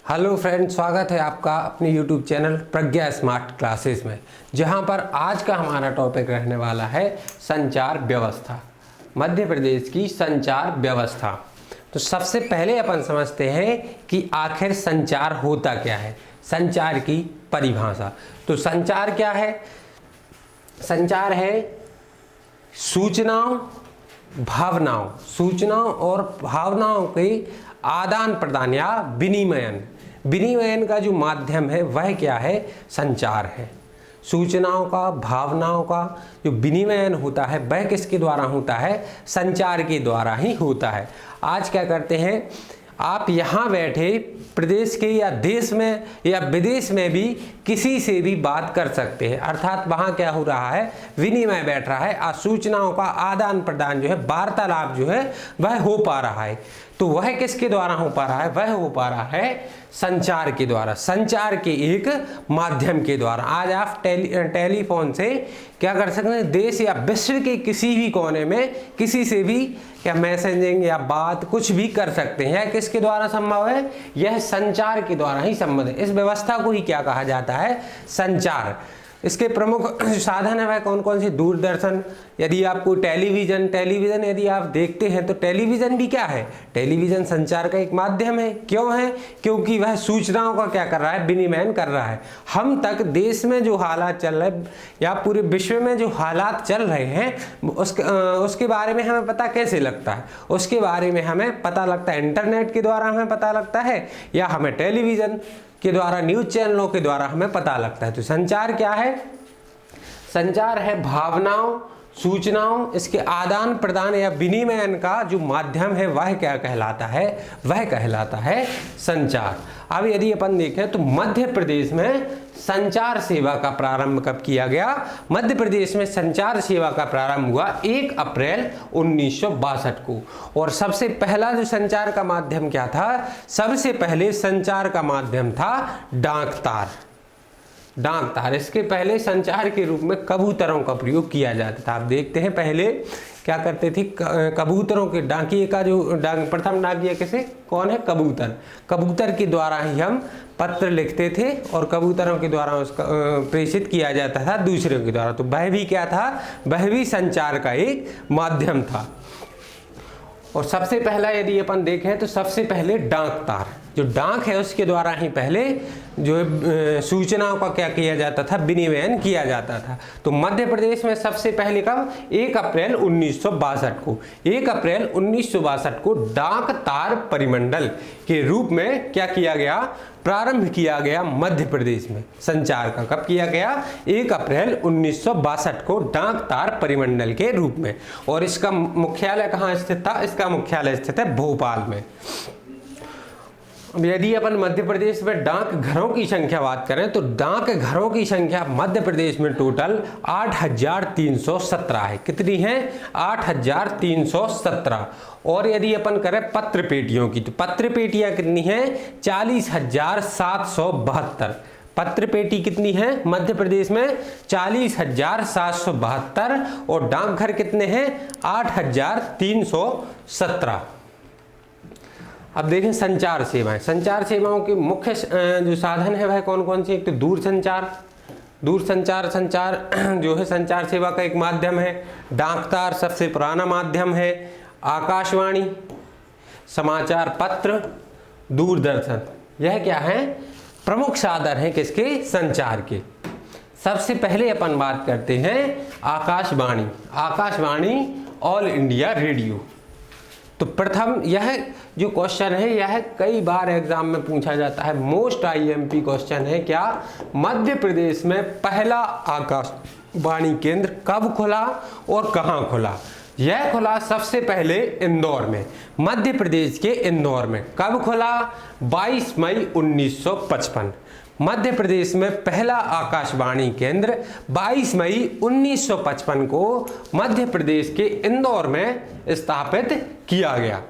Hello friend, स्वागत है आपका अपने यूट्यूब चैनल प्रज्ञा स्मार्ट क्लासेस में, जहां पर आज का हमारा टॉपिक रहने वाला है संचार व्यवस्था। मध्य प्रदेश की संचार व्यवस्था। तो सबसे पहले अपन समझते हैं कि आखिर संचार होता क्या है, संचार की परिभाषा। तो संचार क्या है? संचार है सूचनाओं और भावनाओं के आदान प्रदान या विनिमयन का जो माध्यम है वह क्या है? संचार है। सूचनाओं का, भावनाओं का जो विनिमयन होता है वह किसके द्वारा होता है? संचार के द्वारा ही होता है। आज क्या करते हैं, आप यहाँ बैठे प्रदेश के या देश में या विदेश में भी किसी से भी बात कर सकते हैं, अर्थात वहाँ क्या हो रहा है? विनिमय बैठ रहा है, सूचनाओं का आदान प्रदान जो है, वार्तालाप जो है वह हो पा रहा है। तो वह किसके द्वारा हो पा रहा है? वह हो पा रहा है संचार के द्वारा, संचार के एक माध्यम के द्वारा। आज आप टेलीफोन से क्या कर सकते हैं? देश या विश्व के किसी भी कोने में किसी से भी क्या मैसेजिंग या बात कुछ भी कर सकते हैं। यह किसके द्वारा संभव है? यह संचार के द्वारा ही संभव है। इस व्यवस्था को ही क्या कहा जाता है? संचार। इसके प्रमुख साधन है वह कौन कौन से? दूरदर्शन, यदि आपको टेलीविज़न यदि आप देखते हैं तो टेलीविज़न भी क्या है? टेलीविज़न संचार का एक माध्यम है। क्यों है? क्योंकि वह सूचनाओं का क्या कर रहा है? विनिमय कर रहा है। हम तक देश में जो हालात चल रहे या पूरे विश्व में जो हालात चल रहे हैं उसके बारे में हमें पता कैसे लगता है? उसके बारे में हमें पता लगता है इंटरनेट के द्वारा हमें पता लगता है, या हमें टेलीविज़न के द्वारा, न्यूज़ चैनलों के द्वारा हमें पता लगता है। तो संचार क्या है? संचार है भावनाओं, सूचनाओं, इसके आदान प्रदान या विनिमयन का जो माध्यम है वह क्या कहलाता है? वह कहलाता है संचार। अब यदि अपन देखें तो मध्य प्रदेश में संचार सेवा का प्रारंभ कब किया गया? मध्य प्रदेश में संचार सेवा का प्रारंभ हुआ 1 अप्रैल 1962 को। और सबसे पहला जो संचार का माध्यम क्या था? सबसे पहले संचार का माध्यम था डाकतार। इसके पहले संचार के रूप में कबूतरों का प्रयोग किया जाता था। आप देखते हैं पहले क्या करते थे? कबूतरों के डाकिए का जो प्रथम डाकिया किसे? कौन है? कबूतर के द्वारा ही हम पत्र लिखते थे और कबूतरों के द्वारा उसका प्रेषित किया जाता था दूसरे के द्वारा। तो वह भी क्या था? वह भी संचार का एक माध्यम था। और सबसे पहला यदि अपन देखें तो सबसे पहले डाकतार, जो डाक है उसके द्वारा ही पहले जो सूचनाओं का क्या किया जाता था? विनिमयन किया जाता था। तो मध्य प्रदेश में सबसे पहले कब? 1 अप्रैल 1962 को। 1 अप्रैल 1962 को डाकतार परिमंडल के रूप में क्या किया गया? प्रारंभ किया गया मध्य प्रदेश में संचार का। कब किया गया? 1 अप्रैल 1962 को डाकतार परिमंडल के रूप में। और इसका मुख्यालय कहाँ स्थित था? इसका मुख्यालय स्थित है भोपाल में। अब यदि अपन मध्य प्रदेश में डाक घरों की संख्या बात करें तो डाक घरों की संख्या मध्य प्रदेश में टोटल 8,317 है। कितनी है? 8,317। और यदि अपन करें पत्र पेटियों की तो पत्र पेटियां कितनी हैं? 40,772। पत्र पेटी कितनी है मध्य प्रदेश में? 40,772। और डाकघर कितने हैं? 8,317। अब देखें संचार सेवाएं। संचार सेवाओं के मुख्य जो साधन है वह कौन कौन से? एक तो दूरसंचार जो है संचार सेवा का एक माध्यम है। डाकतार सबसे पुराना माध्यम है। आकाशवाणी, समाचार पत्र, दूरदर्शन, यह क्या है? प्रमुख साधन है किसके? संचार के। सबसे पहले अपन बात करते हैं आकाशवाणी ऑल इंडिया रेडियो। तो प्रथम यह जो क्वेश्चन है यह कई बार एग्जाम में पूछा जाता है, मोस्ट आईएमपी क्वेश्चन है। क्या? मध्य प्रदेश में पहला आकाशवाणी केंद्र कब खुला और कहाँ खुला? यह खुला सबसे पहले इंदौर में, मध्य प्रदेश के इंदौर में। कब खुला? 22 मई 1955। मध्य प्रदेश में पहला आकाशवाणी केंद्र 22 मई 1955 को मध्य प्रदेश के इंदौर में स्थापित किया गया।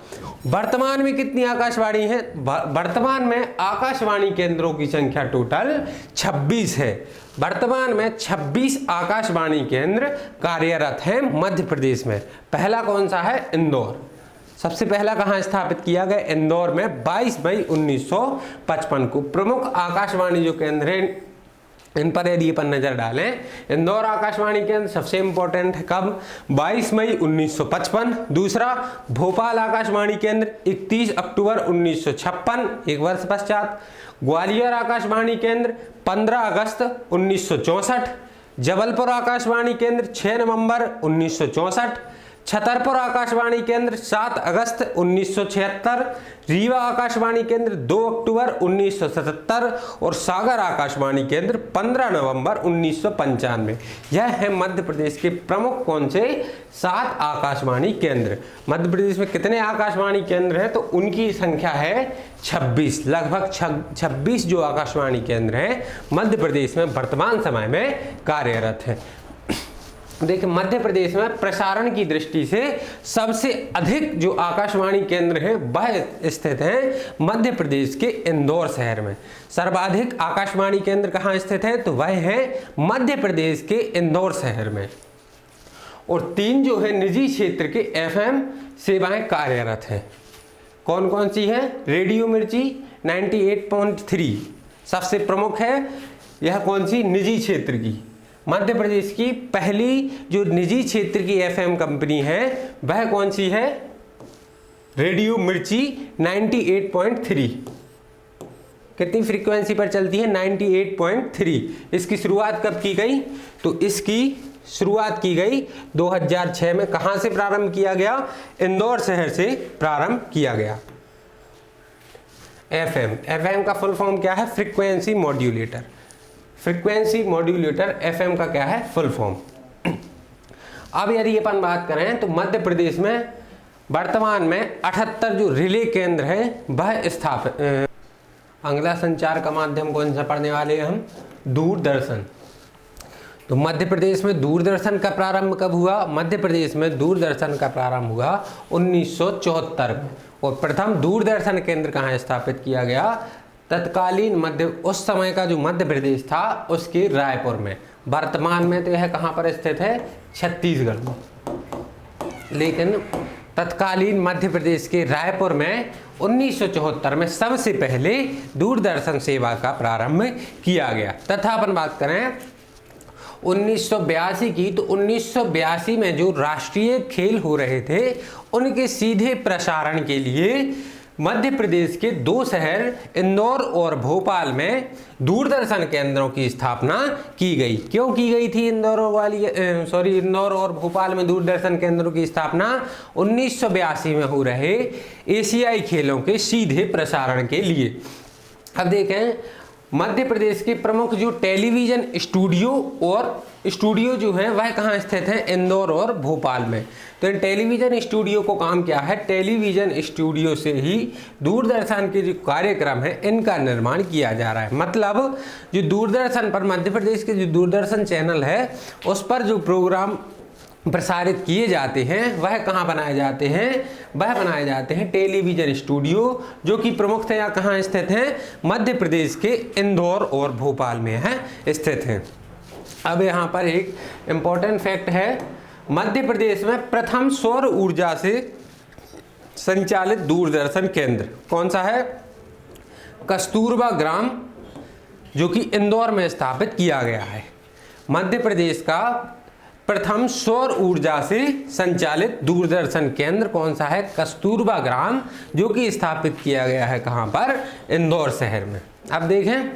वर्तमान में कितनी आकाशवाणी है? वर्तमान में आकाशवाणी केंद्रों की संख्या टोटल 26 है। वर्तमान में 26 आकाशवाणी केंद्र कार्यरत हैं मध्य प्रदेश में। पहला कौन सा है? इंदौर। सबसे पहला कहाँ स्थापित किया गया? इंदौर में 22 मई 1955 को। प्रमुख आकाशवाणी जो केंद्र है इन पर यदि अपन नजर डालें, इंदौर आकाशवाणी केंद्र सबसे इंपॉर्टेंट है, कब? 22 मई 1955। दूसरा भोपाल आकाशवाणी केंद्र 31 अक्टूबर 1956, एक वर्ष पश्चात। ग्वालियर आकाशवाणी केंद्र 15 अगस्त 1964। जबलपुर आकाशवाणी केंद्र 6 नवंबर 1964। छतरपुर आकाशवाणी केंद्र 7 अगस्त 1976। रीवा आकाशवाणी केंद्र 2 अक्टूबर 1977 और सागर आकाशवाणी केंद्र 15 नवंबर 1995। यह है मध्य प्रदेश के प्रमुख कौन से 7 आकाशवाणी केंद्र। मध्य प्रदेश में कितने आकाशवाणी केंद्र हैं? तो उनकी संख्या है 26, लगभग 26 जो आकाशवाणी केंद्र हैं मध्य प्रदेश में वर्तमान समय में कार्यरत हैं। देखिए मध्य प्रदेश में प्रसारण की दृष्टि से सबसे अधिक जो आकाशवाणी केंद्र हैं वह स्थित हैं मध्य प्रदेश के इंदौर शहर में। सर्वाधिक आकाशवाणी केंद्र कहाँ स्थित है? तो वह है मध्य प्रदेश के इंदौर शहर में। और 3 जो है निजी क्षेत्र के FM सेवाएं कार्यरत हैं। कौन कौन सी है? रेडियो मिर्ची 98.3 सबसे प्रमुख है। यह कौन सी? निजी क्षेत्र की, मध्य प्रदेश की पहली जो निजी क्षेत्र की FM कंपनी है वह कौन सी है? रेडियो मिर्ची 98.3। कितनी फ्रीक्वेंसी पर चलती है? 98.3। इसकी शुरुआत कब की गई? तो इसकी शुरुआत की गई 2006 में। कहां से प्रारंभ किया गया? इंदौर शहर से प्रारंभ किया गया। FM का फुल फॉर्म क्या है? Frequency modulator. Frequency modulator FM का क्या है? Full form. अब यदि अपन बात करें तो मध्य प्रदेश में वर्तमान में 78 जो रिले केंद्र है वह स्थापित। अगला संचार का माध्यम कौन सा पढ़ने वाले हैं हम? दूरदर्शन। तो मध्य प्रदेश में दूरदर्शन का प्रारंभ कब हुआ? मध्य प्रदेश में दूरदर्शन का प्रारंभ हुआ 1974 में। और प्रथम दूरदर्शन केंद्र कहाँ स्थापित किया गया? तत्कालीन उस समय का जो मध्य प्रदेश था उसके रायपुर में। वर्तमान में तो यह कहाँ पर स्थित है? छत्तीसगढ़ में। लेकिन तत्कालीन मध्य प्रदेश के रायपुर में 1974 में सबसे पहले दूरदर्शन सेवा का प्रारंभ किया गया। तथा अपन बात करें 1982 की, तो 1982 में जो राष्ट्रीय खेल हो रहे थे उनके सीधे प्रसारण के लिए मध्य प्रदेश के 2 शहर इंदौर और भोपाल में दूरदर्शन केंद्रों की स्थापना की गई। क्यों की गई थी इंदौर और भोपाल में दूरदर्शन केंद्रों की स्थापना? 1982 में हो रहे एशियाई खेलों के सीधे प्रसारण के लिए। अब देखें मध्य प्रदेश के प्रमुख जो टेलीविजन स्टूडियो जो है वह कहाँ स्थित है? इंदौर और भोपाल में। तो इन टेलीविजन स्टूडियो को काम क्या है? टेलीविजन स्टूडियो से ही दूरदर्शन के जो कार्यक्रम है इनका निर्माण किया जा रहा है। मतलब जो दूरदर्शन पर मध्य प्रदेश के जो दूरदर्शन चैनल है उस पर जो प्रोग्राम प्रसारित किए जाते हैं वह कहाँ बनाए जाते हैं? वह बनाए जाते हैं टेलीविजन स्टूडियो, जो कि प्रमुखतया कहाँ स्थित हैं? मध्य प्रदेश के इंदौर और भोपाल में है स्थित हैं। अब यहाँ पर एक इम्पॉर्टेंट फैक्ट है, मध्य प्रदेश में प्रथम सौर ऊर्जा से संचालित दूरदर्शन केंद्र कौन सा है? कस्तूरबा ग्राम, जो कि इंदौर में स्थापित किया गया है। मध्य प्रदेश का प्रथम सौर ऊर्जा से संचालित दूरदर्शन केंद्र कौन सा है? कस्तूरबा ग्राम, जो कि स्थापित किया गया है कहां पर? इंदौर शहर में। अब देखें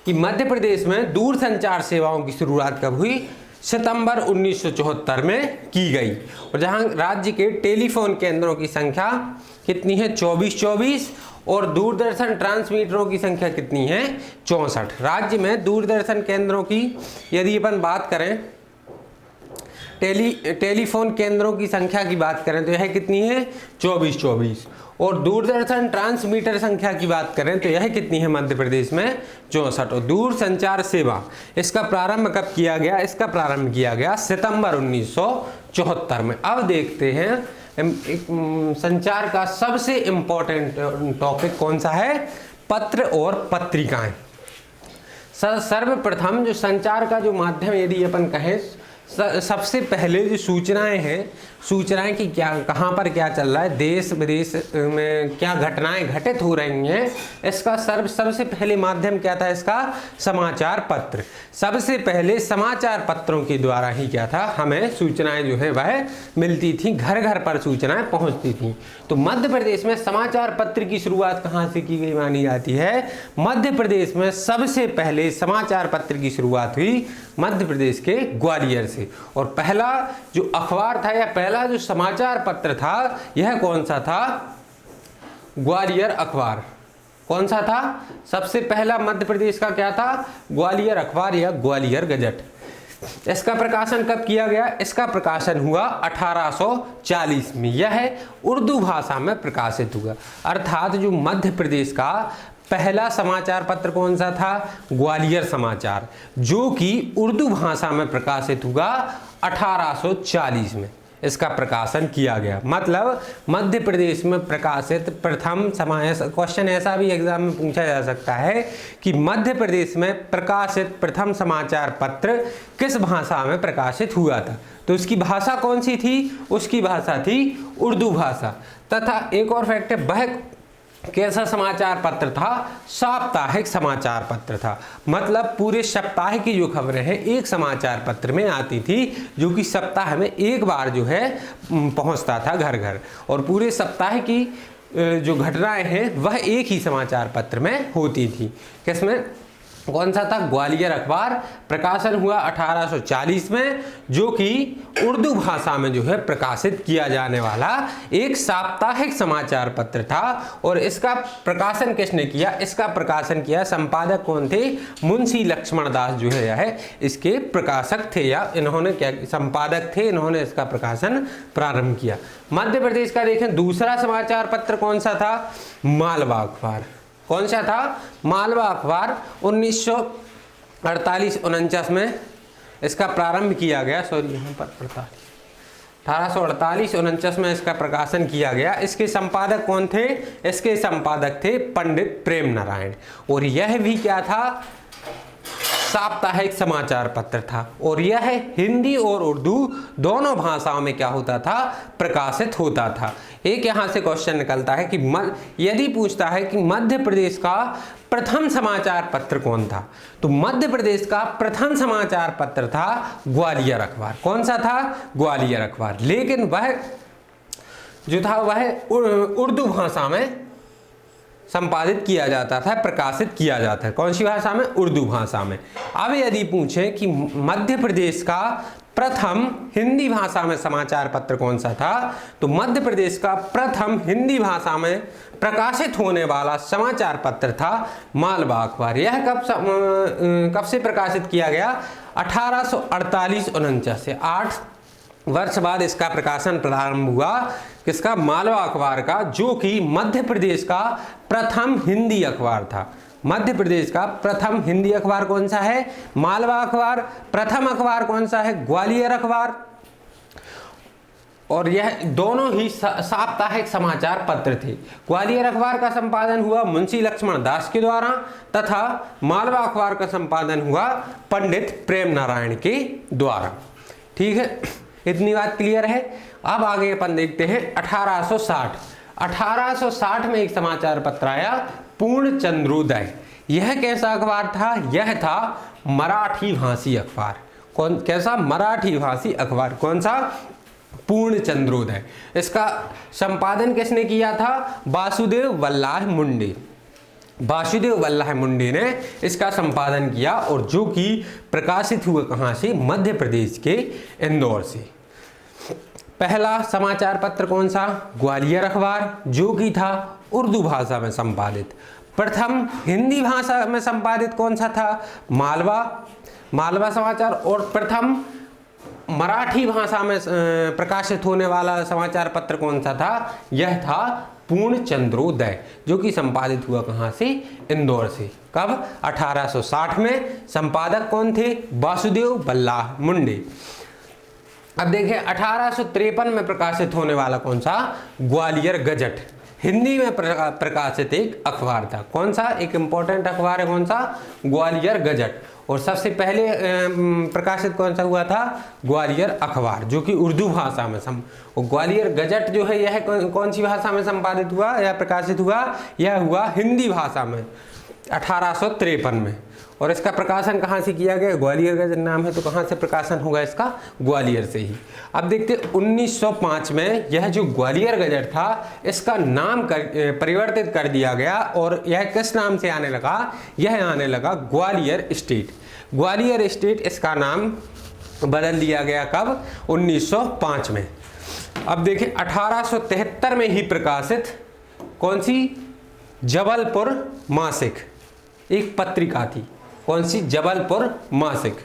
कि मध्य प्रदेश में दूरसंचार सेवाओं की शुरुआत कब हुई? सितंबर 1974 में की गई। और जहां राज्य के टेलीफोन केंद्रों की संख्या कितनी है? 24 और दूरदर्शन ट्रांसमीटरों की संख्या कितनी है? 64। राज्य में दूरदर्शन केंद्रों की यदि अपन बात करें, टेलीफोन केंद्रों की संख्या की बात करें तो यह कितनी है? 24। और दूरदर्शन ट्रांसमीटर संख्या की बात करें तो यह कितनी है मध्य प्रदेश में? 64। और दूरसंचार सेवा इसका प्रारंभ कब किया गया? इसका प्रारंभ किया गया सितंबर 1974 में। अब देखते हैं संचार का सबसे इम्पोर्टेंट टॉपिक कौन सा है? पत्र और पत्रिकाएं। सर्वप्रथम जो संचार का जो माध्यम यदि अपन कहें सबसे पहले जो सूचनाएं हैं, सूचनाएं कि क्या कहाँ पर क्या चल रहा है, देश विदेश में क्या घटनाएं घटित हो रही हैं, इसका सबसे पहले माध्यम क्या था इसका, समाचार पत्र। सबसे पहले समाचार पत्रों के द्वारा ही क्या था, हमें सूचनाएं जो है वह मिलती थी, घर घर पर सूचनाएं पहुंचती थी। तो मध्य प्रदेश में समाचार पत्र की शुरुआत कहाँ से की गई मानी जाती है, मध्य प्रदेश में सबसे पहले समाचार पत्र की शुरुआत हुई मध्य प्रदेश के ग्वालियर से। और पहला जो अखबार था या पहला जो समाचार पत्र था यह कौन सा था, ग्वालियर अखबार। कौन सा था, सबसे पहला मध्य प्रदेश का क्या था, ग्वालियर अखबार या ग्वालियर गजट। इसका प्रकाशन कब किया गया, इसका प्रकाशन हुआ 1840 में। यह उर्दू भाषा में प्रकाशित हुआ। अर्थात जो मध्य प्रदेश का पहला समाचार पत्र कौन सा था, ग्वालियर समाचार, जो कि उर्दू भाषा में प्रकाशित हुआ 1840 में इसका प्रकाशन किया गया। मतलब मध्य प्रदेश में प्रकाशित प्रथम क्वेश्चन ऐसा भी एग्जाम में पूछा जा सकता है कि मध्य प्रदेश में प्रकाशित प्रथम समाचार पत्र किस भाषा में प्रकाशित हुआ था। तो उसकी भाषा कौन सी थी, उसकी भाषा थी उर्दू भाषा। तथा एक और फैक्ट है, वह कैसा समाचार पत्र था, साप्ताहिक समाचार पत्र था। मतलब पूरे सप्ताह की जो खबरें हैं एक समाचार पत्र में आती थी, जो कि सप्ताह में एक बार जो है पहुंचता था घर घर, और पूरे सप्ताह की जो घटनाएं हैं वह एक ही समाचार पत्र में होती थी। किसमें, कौन सा था, ग्वालियर अखबार। प्रकाशन हुआ 1840 में, जो कि उर्दू भाषा में जो है प्रकाशित किया जाने वाला एक साप्ताहिक समाचार पत्र था। और इसका प्रकाशन किसने किया, इसका प्रकाशन किया, संपादक कौन थे, मुंशी लक्ष्मण दास जो है इसके प्रकाशक थे, या इन्होंने क्या संपादक थे, इन्होंने इसका प्रकाशन प्रारंभ किया। मध्य प्रदेश का देखें दूसरा समाचार पत्र कौन सा था, मालवा अखबार। कौन सा था, मालवा अखबार। 1948-49 में इसका प्रारंभ किया गया, सॉरी यहाँ पर 1848-49 में इसका प्रकाशन किया गया। इसके संपादक कौन थे, इसके संपादक थे पंडित प्रेम नारायण। और यह भी क्या था, साप्ताहिक समाचार पत्र था। और यह हिंदी और उर्दू दोनों भाषाओं में क्या होता था, प्रकाशित होता था। एक यहाँ से क्वेश्चन निकलता है कि यदि पूछता है कि मध्य प्रदेश का प्रथम समाचार पत्र कौन था, तो मध्य प्रदेश का प्रथम समाचार पत्र था ग्वालियर अखबार। कौन सा था, ग्वालियर अखबार। लेकिन वह जो था वह उर्दू भाषा में संपादित किया जाता था, प्रकाशित किया जाता है। कौन सी भाषा में, उर्दू भाषा में। अब यदि पूछें कि मध्य प्रदेश का प्रथम हिंदी भाषा में समाचार पत्र कौन सा था, तो मध्य प्रदेश का प्रथम हिंदी भाषा में प्रकाशित होने वाला समाचार पत्र था मालवा अखबार। यह कब से प्रकाशित किया गया, 1848-49 से 8 वर्ष बाद इसका प्रकाशन प्रारंभ हुआ। किसका, मालवा अखबार का, जो कि मध्य प्रदेश का प्रथम हिंदी अखबार था। मध्य प्रदेश का प्रथम हिंदी अखबार कौन सा है, मालवा अखबार। प्रथम अखबार कौन सा है, ग्वालियर अखबार। और यह दोनों ही साप्ताहिक समाचार पत्र थे। ग्वालियर अखबार का संपादन हुआ मुंशी लक्ष्मण दास के द्वारा, तथा मालवा अखबार का संपादन हुआ पंडित प्रेम नारायण के द्वारा। ठीक है, इतनी बात क्लियर है। अब आगे अपन देखते हैं 1860। 1860 में एक समाचार पत्र आया, पूर्ण चंद्रोदय। यह कैसा अखबार था, यह था मराठी भाषी अखबार। कौन, कैसा, मराठी भाषी अखबार। कौन सा, पूर्ण चंद्रोदय। इसका संपादन किसने किया था, वासुदेव वल्लभ मुंडे। वासुदेव वल्लभ मुंडे ने इसका संपादन किया, और जो कि प्रकाशित हुआ कहाँ से, मध्य प्रदेश के इंदौर से। पहला समाचार पत्र कौन सा, ग्वालियर अखबार, जो कि था उर्दू भाषा में संपादित। प्रथम हिंदी भाषा में संपादित कौन सा था, मालवा समाचार। और प्रथम मराठी भाषा में प्रकाशित होने वाला समाचार पत्र कौन सा था, यह था पूर्ण चंद्रोदय, जो कि संपादित हुआ कहाँ से, इंदौर से। कब, 1860 में। संपादक कौन थे, वासुदेव वल्लभ मुंडे। अब देखिए 1853 में प्रकाशित होने वाला कौन सा, ग्वालियर गजट। हिंदी में प्रकाशित एक अखबार था। कौन सा, एक इंपॉर्टेंट अखबार है, कौन सा, ग्वालियर गजट। और सबसे पहले प्रकाशित कौन सा हुआ था? ग्वालियर अखबार, जो कि उर्दू भाषा में और ग्वालियर गजट जो है यह कौन सी भाषा में संपादित हुआ या प्रकाशित हुआ? यह हुआ हिंदी भाषा में 1853 में। और इसका प्रकाशन कहाँ से किया गया? ग्वालियर गजट नाम है तो कहाँ से प्रकाशन होगा इसका? ग्वालियर से ही। अब देखते 1905 में यह जो ग्वालियर गजट था इसका नाम परिवर्तित कर दिया गया और यह किस नाम से आने लगा? यह आने लगा ग्वालियर स्टेट। ग्वालियर स्टेट इसका नाम बदल दिया गया कब? 1905 में। अब देखें 1873 में ही प्रकाशित कौन सी? जबलपुर मासिक एक पत्रिका थी। कौन सी? जबलपुर मासिक।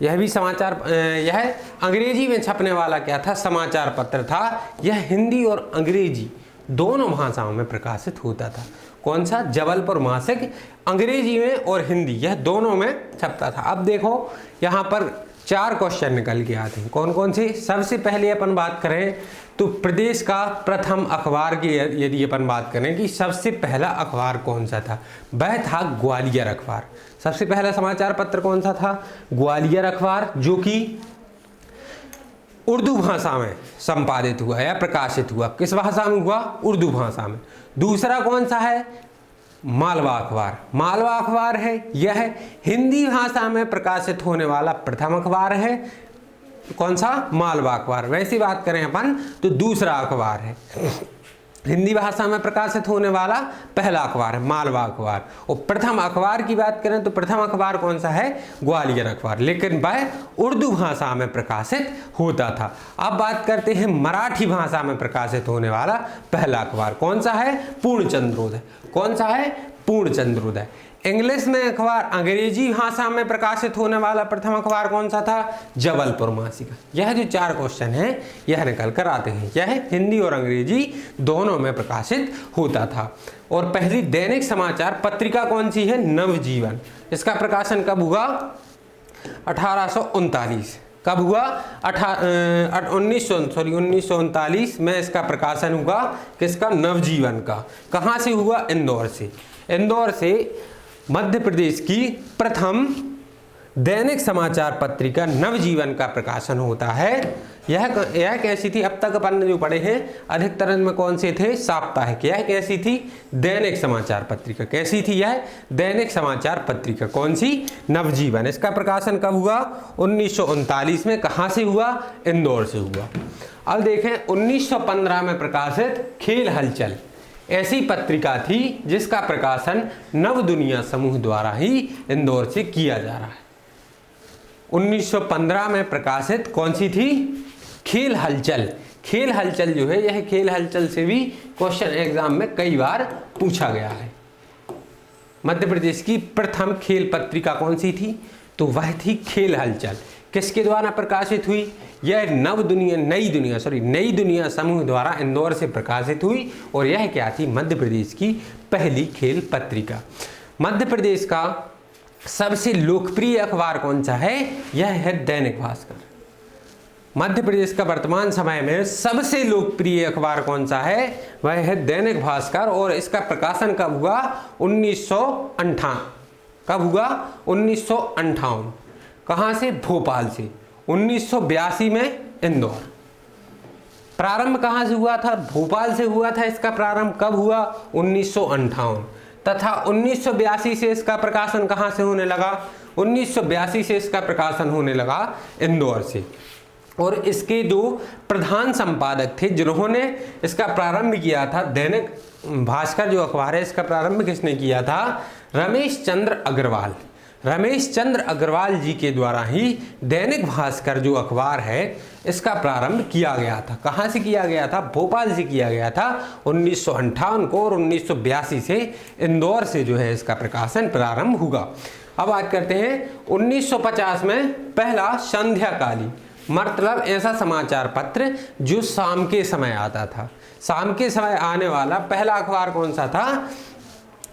यह भी समाचार, यह अंग्रेजी में छपने वाला क्या था? समाचार पत्र था। यह हिंदी और अंग्रेजी दोनों भाषाओं में प्रकाशित होता था। कौन सा? जबलपुर मासिक अंग्रेजी में और हिंदी यह दोनों में छपता था। अब देखो यहाँ पर 4 क्वेश्चन निकल के आते हैं। कौन कौन से? सबसे पहले अपन बात करें तो प्रदेश का प्रथम अखबार की यदि अपन बात करें कि सबसे पहला अखबार कौन सा था, वह था ग्वालियर अखबार। सबसे पहला समाचार पत्र कौन सा था? ग्वालियर अखबार, जो कि उर्दू भाषा में संपादित हुआ या प्रकाशित हुआ। किस भाषा में हुआ? उर्दू भाषा में। दूसरा कौन सा है? मालवा अखबार। मालवा अखबार है, यह हिंदी भाषा में प्रकाशित होने वाला प्रथम अखबार है। कौन सा? मालवा अखबार। वैसी बात करें अपन तो दूसरा अखबार है, हिंदी भाषा में प्रकाशित होने वाला पहला अखबार है मालवा अखबार। और प्रथम अखबार की बात करें तो प्रथम अखबार कौन सा है? ग्वालियर अखबार, लेकिन वह उर्दू भाषा में प्रकाशित होता था। अब बात करते हैं मराठी भाषा में प्रकाशित होने वाला पहला अखबार कौन सा है? पूर्णचंद्रोदय। कौन सा है? पूर्णचंद्रोदय। इंग्लिश में अखबार, अंग्रेजी भाषा में प्रकाशित होने वाला प्रथम अखबार कौन सा था? जबलपुर मासिक। यह जो 4 क्वेश्चन है यह निकल कर आते हैं। यह हिंदी और अंग्रेजी दोनों में प्रकाशित होता था। और पहली दैनिक समाचार पत्रिका कौन सी है? नवजीवन। इसका प्रकाशन कब हुआ? 1839। कब हुआ? 1939 में इसका प्रकाशन हुआ। किसका? नवजीवन का। कहाँ से हुआ? इंदौर से। इंदौर से मध्य प्रदेश की प्रथम दैनिक समाचार पत्रिका नवजीवन का प्रकाशन होता है। यह कैसी थी? अब तक अपन ने जो पढ़े हैं अधिकतर में कौन से थे? साप्ताहिक। यह कैसी थी? दैनिक समाचार पत्रिका। कैसी थी यह? दैनिक समाचार पत्रिका। कौन सी? नवजीवन। इसका प्रकाशन कब हुआ? 1939 में। कहाँ से हुआ? इंदौर से हुआ। अब देखें 1915 में प्रकाशित खेल हलचल ऐसी पत्रिका थी जिसका प्रकाशन नव दुनिया समूह द्वारा ही इंदौर से किया जा रहा है। 1915 में प्रकाशित कौन सी थी? खेल हलचल। खेल हलचल जो है यह खेल हलचल से भी क्वेश्चन एग्जाम में कई बार पूछा गया है। मध्य प्रदेश की प्रथम खेल पत्रिका कौन सी थी? तो वह थी खेल हलचल। किसके द्वारा प्रकाशित हुई? यह नई दुनिया समूह द्वारा इंदौर से प्रकाशित हुई। और यह क्या थी? मध्य प्रदेश की पहली खेल पत्रिका। मध्य प्रदेश का सबसे लोकप्रिय अखबार कौन सा है? यह है दैनिक भास्कर। मध्य प्रदेश का वर्तमान समय में सबसे लोकप्रिय अखबार कौन सा है? वह है दैनिक भास्कर। और इसका प्रकाशन कब हुआ? 1958। कब हुआ? 1958। कहाँ से? भोपाल से। 1982 में इंदौर। प्रारंभ कहाँ से हुआ था? भोपाल से हुआ था। इसका प्रारंभ कब हुआ? 1958। तथा 1982 से इसका प्रकाशन कहाँ से होने लगा? 1982 से इसका प्रकाशन होने लगा इंदौर से। और इसके जो प्रधान संपादक थे जिन्होंने इसका प्रारंभ किया था, दैनिक भास्कर जो अखबार है इसका प्रारंभ किसने किया था? रमेश चंद्र अग्रवाल। रमेश चंद्र अग्रवाल जी के द्वारा ही दैनिक भास्कर जो अखबार है इसका प्रारंभ किया गया था। कहाँ से किया गया था? भोपाल से किया गया था 1958 को। और 1982 से इंदौर से जो है इसका प्रकाशन प्रारंभ हुआ। अब बात करते हैं 1950 में पहला संध्याकाली, मतलब ऐसा समाचार पत्र जो शाम के समय आता था। शाम के समय आने वाला पहला अखबार कौन सा था?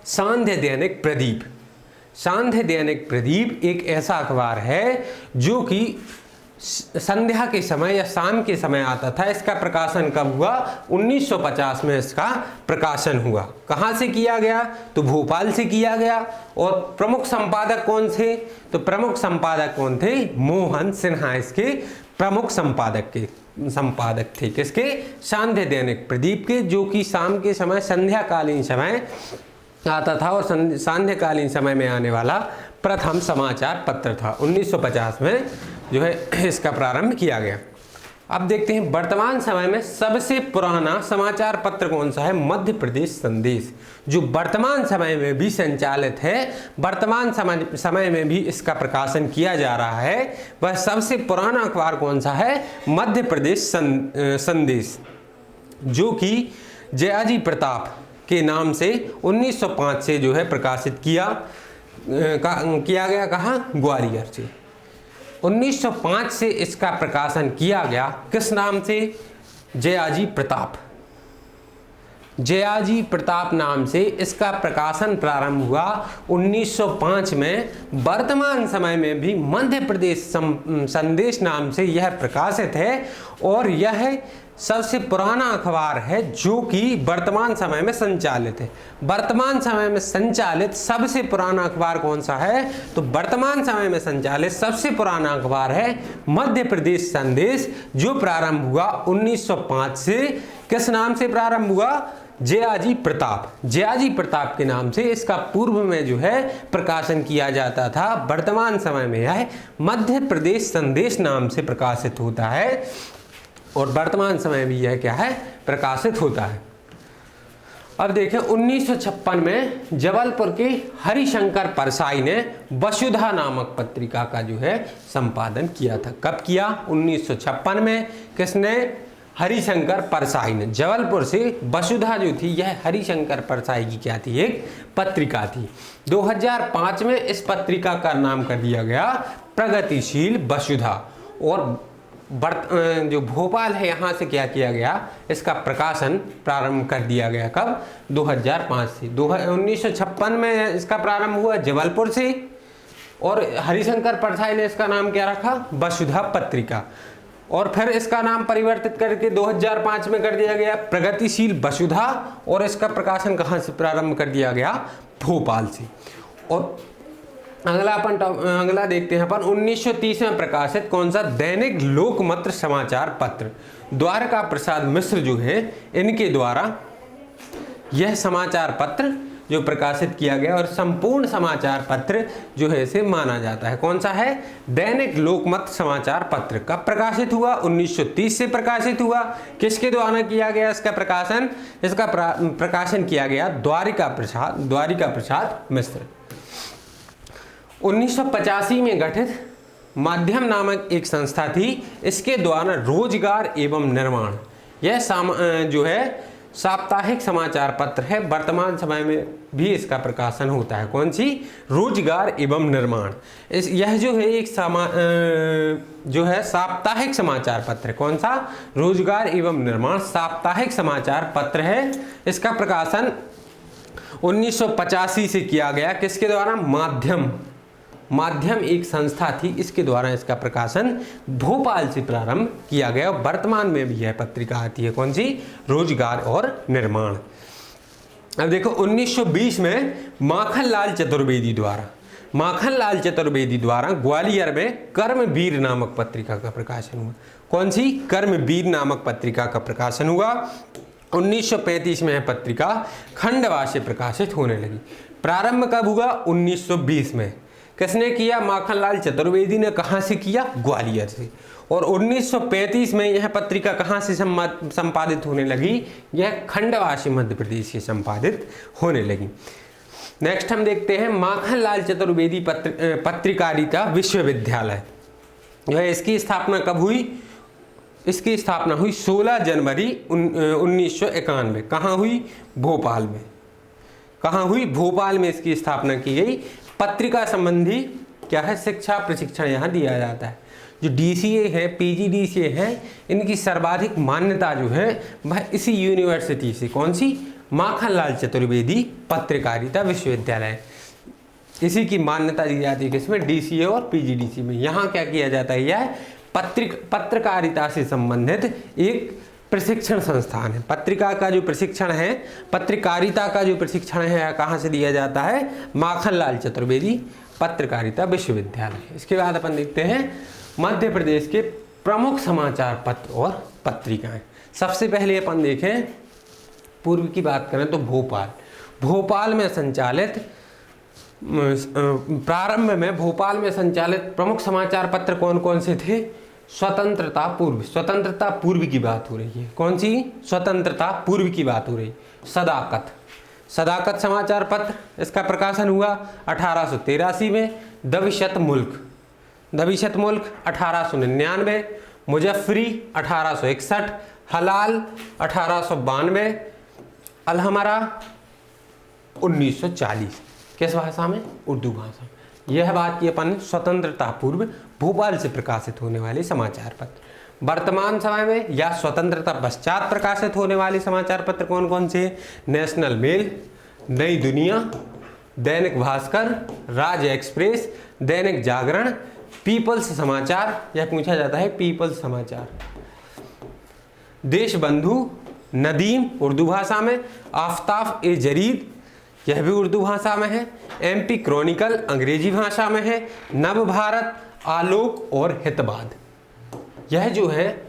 सांध्य दैनिक प्रदीप। सांध्य दैनिक प्रदीप एक ऐसा अखबार है जो कि संध्या के समय या शाम के समय आता था। इसका प्रकाशन कब हुआ? 1950 में इसका प्रकाशन हुआ। कहाँ से किया गया? तो भोपाल से किया गया। और प्रमुख संपादक कौन थे? तो प्रमुख संपादक कौन थे? मोहन सिन्हा इसके प्रमुख संपादक थे। किसके? सांध्य दैनिक प्रदीप के, जो कि शाम के समय संध्याकालीन समय आता था और सांध्यकालीन समय में आने वाला प्रथम समाचार पत्र था। 1950 में जो है इसका प्रारंभ किया गया। अब देखते हैं वर्तमान समय में सबसे पुराना समाचार पत्र कौन सा है? मध्य प्रदेश संदेश, जो वर्तमान समय में भी संचालित है, वर्तमान समय में भी इसका प्रकाशन किया जा रहा है। वह सबसे पुराना अखबार कौन सा है? मध्य प्रदेश संदेश, जो कि जयाजी प्रताप के नाम से 1905 से जो है प्रकाशित किया गया। कहाँ? ग्वालियर से 1905 से इसका प्रकाशन किया गया। किस नाम से? जयाजी प्रताप नाम से इसका प्रकाशन प्रारंभ हुआ 1905 में। वर्तमान समय में भी मध्य प्रदेश संदेश नाम से यह प्रकाशित है और यह सबसे पुराना अखबार है जो कि वर्तमान समय में संचालित है। वर्तमान समय में संचालित सबसे पुराना अखबार कौन सा है? तो वर्तमान समय में संचालित सबसे पुराना अखबार है मध्य प्रदेश संदेश, जो प्रारंभ हुआ 1905 से। किस नाम से प्रारंभ हुआ? जयाजी प्रताप के नाम से इसका पूर्व में जो है प्रकाशन किया जाता था। वर्तमान समय में यह मध्य प्रदेश संदेश नाम से प्रकाशित होता है और वर्तमान समय में यह क्या है? प्रकाशित होता है। अब देखें 1956 में जबलपुर के हरिशंकर परसाई ने वसुधा नामक पत्रिका का जो है संपादन किया था। कब किया? 1956 में। किसने? हरिशंकर परसाई ने। जबलपुर से वसुधा जो थी यह हरिशंकर परसाई की क्या थी? एक पत्रिका थी। 2005 में इस पत्रिका का नाम कर दिया गया प्रगतिशील वसुधा। और जो भोपाल है यहाँ से क्या किया गया? इसका प्रकाशन प्रारंभ कर दिया गया। कब? 2005 से। 1956 में इसका प्रारंभ हुआ जबलपुर से और हरिशंकर परसाई ने इसका नाम क्या रखा? वसुधा पत्रिका। और फिर इसका नाम परिवर्तित करके 2005 में कर दिया गया प्रगतिशील वसुधा। और इसका प्रकाशन कहाँ से प्रारंभ कर दिया गया? भोपाल से। और अगला देखते हैं अपन 1930 में प्रकाशित कौन सा? दैनिक लोकमत समाचार पत्र। द्वारका प्रसाद मिश्र जो है इनके द्वारा यह समाचार पत्र जो प्रकाशित किया गया और संपूर्ण समाचार पत्र जो है इसे माना जाता है। कौन सा है? दैनिक लोकमत समाचार पत्र। कब प्रकाशित हुआ? 1930 से प्रकाशित हुआ। किसके द्वारा किया गया इसका प्रकाशन? इसका प्रकाशन किया गया द्वारिका प्रसाद मिश्र। 1985 में गठित माध्यम नामक एक संस्था थी। इसके द्वारा रोजगार एवं निर्माण यह जो है साप्ताहिक समाचार पत्र है। वर्तमान समय में भी इसका प्रकाशन होता है। कौन सी? रोजगार एवं निर्माण। यह जो है एक जो है साप्ताहिक समाचार पत्र। कौन सा? रोजगार एवं निर्माण साप्ताहिक समाचार पत्र है। इसका प्रकाशन 1985 से किया गया। किसके द्वारा? माध्यम एक संस्था थी, इसके द्वारा इसका प्रकाशन भोपाल से प्रारंभ किया गया। वर्तमान में भी यह पत्रिका आती है। कौन सी? रोजगार और निर्माण। अब देखो 1920 में माखनलाल चतुर्वेदी द्वारा ग्वालियर में कर्मवीर नामक पत्रिका का प्रकाशन हुआ। कौन सी? कर्मवीर नामक पत्रिका का प्रकाशन हुआ। 1935 में यह पत्रिका खंडवा से प्रकाशित होने लगी। प्रारंभ कब हुआ? 1920 में। किसने किया? माखनलाल चतुर्वेदी ने। कहाँ से किया? ग्वालियर से। और 1935 में यह पत्रिका कहाँ से संपादित होने लगी? यह खंडवा से मध्य प्रदेश से संपादित होने लगी। नेक्स्ट हम देखते हैं माखनलाल चतुर्वेदी पत्रकारिता विश्वविद्यालय। यह इसकी स्थापना कब हुई? इसकी स्थापना हुई 16 जनवरी 1991। कहाँ हुई? भोपाल में। कहाँ हुई? भोपाल में इसकी स्थापना की गई। पत्रिका संबंधी क्या है? शिक्षा प्रशिक्षण यहाँ दिया जाता है। जो DCA है, PGDCA है, इनकी सर्वाधिक मान्यता जो है वह इसी यूनिवर्सिटी से। कौन सी? माखनलाल चतुर्वेदी पत्रकारिता विश्वविद्यालय। इसी की मान्यता दी जाती है किसमें? DCA और PGDCA में। यहाँ क्या किया जाता है? यह पत्रकारिता से संबंधित एक प्रशिक्षण संस्थान है। पत्रिका का जो प्रशिक्षण है, पत्रकारिता का जो प्रशिक्षण है, कहाँ से दिया जाता है? माखनलाल चतुर्वेदी पत्रकारिता विश्वविद्यालय। इसके बाद अपन देखते हैं मध्य प्रदेश के प्रमुख समाचार पत्र और पत्रिकाएं। सबसे पहले अपन देखें, पूर्व की बात करें तो भोपाल में संचालित, प्रारंभ में भोपाल में संचालित प्रमुख समाचार पत्र कौन कौन से थे? स्वतंत्रता पूर्व की बात हो रही है। कौन सी? स्वतंत्रता पूर्व की बात हो रही। सदाकत समाचार पत्र, इसका प्रकाशन हुआ 1883 में। दविशत मुल्क 1899, मुजफ्फरी 1861, हलाल 1892, अलहमरा 1940। किस भाषा में? उर्दू भाषा। यह बात की अपन स्वतंत्रता पूर्व भोपाल से प्रकाशित होने वाले समाचार पत्र। वर्तमान समय में या स्वतंत्रता पश्चात प्रकाशित होने वाले समाचार पत्र कौन कौन से? नेशनल मेल, नई दुनिया, दैनिक भास्कर, राज एक्सप्रेस, दैनिक जागरण, पीपल्स समाचार, यह पूछा जाता है पीपल्स समाचार, देशबंधु, नदीम उर्दू भाषा में, आफ्ताफ ए जरीद यह भी उर्दू भाषा में है, एमपी क्रॉनिकल अंग्रेजी भाषा में है, नव भारत, आलोक और हितवाद। यह जो है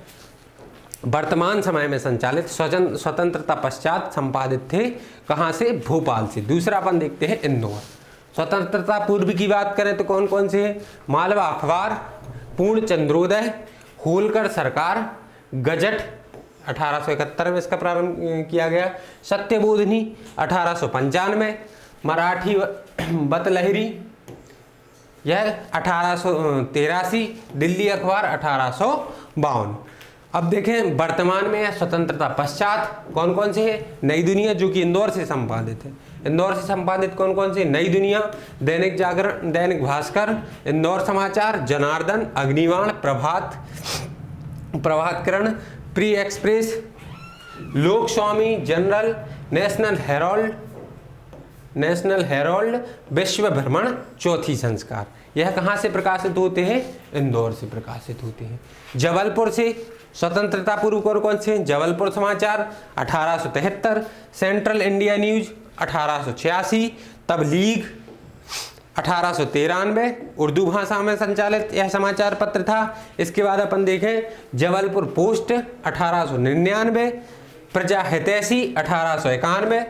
वर्तमान समय में संचालित, स्वतंत्रता पश्चात संपादित थे। कहाँ से? भोपाल से। दूसरा अपन देखते हैं इंदौर। स्वतंत्रता पूर्व की बात करें तो कौन कौन से? मालवा अखबार, पूर्ण चंद्रोदय, होलकर सरकार, गजट 1871 में इसका प्रारंभ किया गया, सत्यबोधिनी 1895, मराठी बतलहरी यह 1883, दिल्ली अखबार 1852। अब देखें वर्तमान में या स्वतंत्रता पश्चात कौन कौन से है? नई दुनिया जो कि इंदौर से संपादित है। इंदौर से संपादित कौन कौन से? नई दुनिया, दैनिक जागरण, दैनिक भास्कर, इंदौर समाचार, जनार्दन, अग्निवाण, प्रभातकरण, प्री एक्सप्रेस, लोक स्वामी, जनरल, नेशनल हेराल्ड, विश्व भ्रमण, चौथी संस्कार। यह कहाँ से प्रकाशित होते हैं? इंदौर से प्रकाशित होते हैं। जबलपुर से स्वतंत्रता पूर्व कौन कौन से? जबलपुर समाचार 1873, सेंट्रल इंडिया न्यूज 1886, तबलीग 1893 उर्दू भाषा में संचालित यह समाचार पत्र था। इसके बाद अपन देखें जबलपुर पोस्ट 1899, प्रजा हितैषी 1891,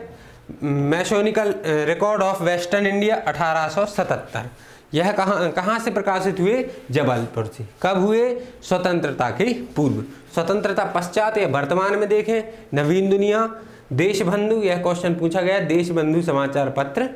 मैसोनिकल रिकॉर्ड ऑफ वेस्टर्न इंडिया 1877। यह कहाँ से प्रकाशित हुए? जबलपुर से। कब हुए? स्वतंत्रता के पूर्व। स्वतंत्रता पश्चात या वर्तमान में देखें नवीन दुनिया, देशबंधु, यह क्वेश्चन पूछा गया, देशबंधु समाचार पत्र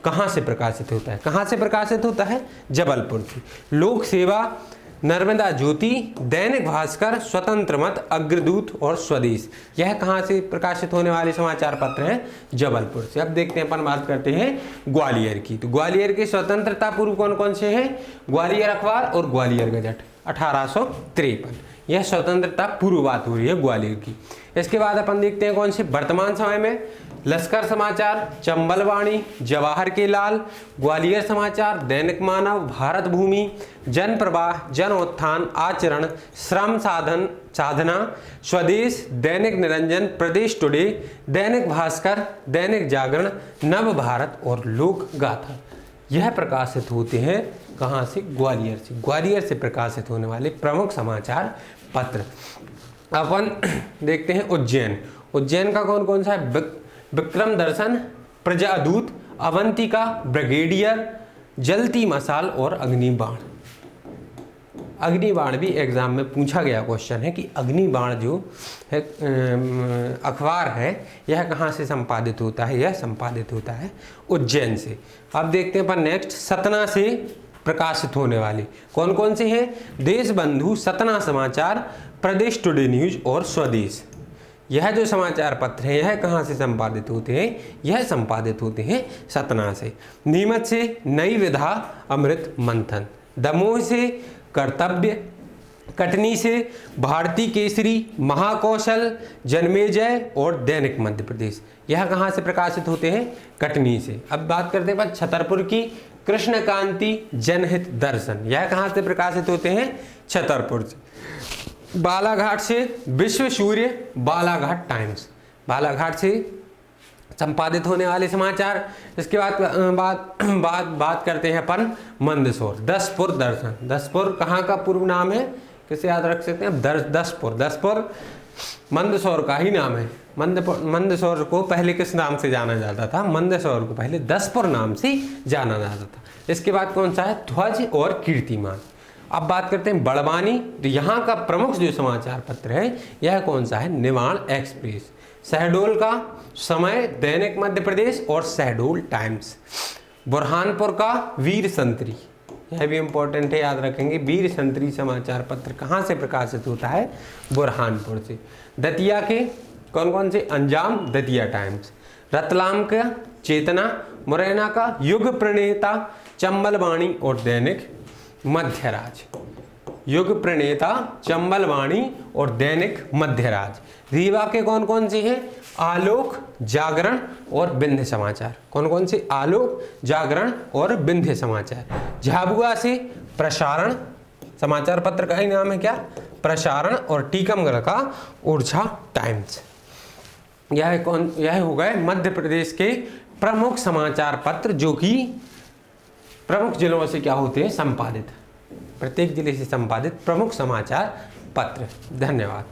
कहाँ से प्रकाशित होता है? कहाँ से प्रकाशित होता है? जबलपुर से। लोक सेवा, नर्मदा ज्योति, दैनिक भास्कर, स्वतंत्र मत, अग्रदूत और स्वदेश, यह कहाँ से प्रकाशित होने वाले समाचार पत्र हैं? जबलपुर से। अब देखते हैं, अपन बात करते हैं ग्वालियर की। तो ग्वालियर के स्वतंत्रता पूर्व कौन कौन से हैं? ग्वालियर अखबार और ग्वालियर गजट 1853। यह स्वतंत्रता पूर्व बात हो रही है ग्वालियर की। इसके बाद अपन देखते हैं कौन से वर्तमान समय में। लश्कर समाचार, चंबलवाणी, जवाहर के लाल, ग्वालियर समाचार, दैनिक मानव, भारत भूमि, जन प्रवाह, जन उत्थान, आचरण, श्रम साधना, स्वदेश, दैनिक निरंजन, प्रदेश टुडे, दैनिक भास्कर, दैनिक जागरण, नव भारत और लोक गाथा। यह प्रकाशित होते हैं कहाँ से? ग्वालियर से। ग्वालियर से प्रकाशित होने वाले प्रमुख समाचार पत्र। अपन देखते हैं उज्जैन का कौन कौन सा है? विक्रम दर्शन, प्रजादूत, अवंतिका, ब्रिगेडियर, जलती मसाल और अग्निबाण। अग्निबाण भी एग्जाम में पूछा गया क्वेश्चन है कि अग्निबाण जो है अखबार है यह कहाँ से संपादित होता है? यह संपादित होता है उज्जैन से। अब देखते हैं पर नेक्स्ट सतना से प्रकाशित होने वाले कौन कौन से हैं? देशबंधु, सतना समाचार, प्रदेश टुडे न्यूज और स्वदेश। यह जो समाचार पत्र हैं यह कहाँ से संपादित होते हैं? यह संपादित होते हैं सतना से। नीमच से नई विधा, अमृत मंथन, दमोह से कर्तव्य, कटनी से भारती केसरी, महाकौशल, जन्मेजय और दैनिक मध्य प्रदेश, यह कहाँ से प्रकाशित होते हैं? कटनी से। अब बात करते हैं छतरपुर की, कृष्णकांति, जनहित दर्शन, यह कहाँ से प्रकाशित होते हैं? छतरपुर से। बालाघाट से विश्व सूर्य, बालाघाट टाइम्स, बालाघाट से संपादित होने वाले समाचार। इसके बाद बात करते हैं अपन मंदसौर, दसपुर दर्शन। दसपुर कहाँ का पूर्व नाम है? किसे याद रख सकते हैं? दसपुर मंदसौर का ही नाम है। मंदसौर को पहले किस नाम से जाना जाता था? मंदसौर को पहले दसपुर नाम से जाना जाता था। इसके बाद कौन सा है? ध्वज और कीर्तिमान। अब बात करते हैं बड़वानी, तो यहाँ का प्रमुख जो समाचार पत्र है यह कौन सा है? निमाड़ एक्सप्रेस। शहडोल का समय, दैनिक मध्य प्रदेश और शहडोल टाइम्स। बुरहानपुर का वीर संतरी, यह भी इंपॉर्टेंट है, याद रखेंगे। वीर संतरी समाचार पत्र कहाँ से प्रकाशित होता है? बुरहानपुर से। दतिया के कौन कौन से? अंजाम, दतिया टाइम्स। रतलाम का चेतना, मुरैना का युग प्रणेता, चंबलवाणी और दैनिक मध्यराज। युग प्रणेता, चंबलवाणी और दैनिक मध्यराज। रीवा के कौन कौन से हैं? आलोक, जागरण और विंध्य समाचार। कौन कौन से? आलोक, जागरण और विंध्य समाचार। झाबुआ से प्रसारण, समाचार पत्र का ही नाम है क्या? प्रसारण। और टीकमगढ़ का ऊर्जा टाइम्स। यह हो गए मध्य प्रदेश के प्रमुख समाचार पत्र, जो कि प्रमुख जिलों से क्या होते हैं? संपादित, प्रत्येक जिले से संपादित प्रमुख समाचार पत्र। धन्यवाद।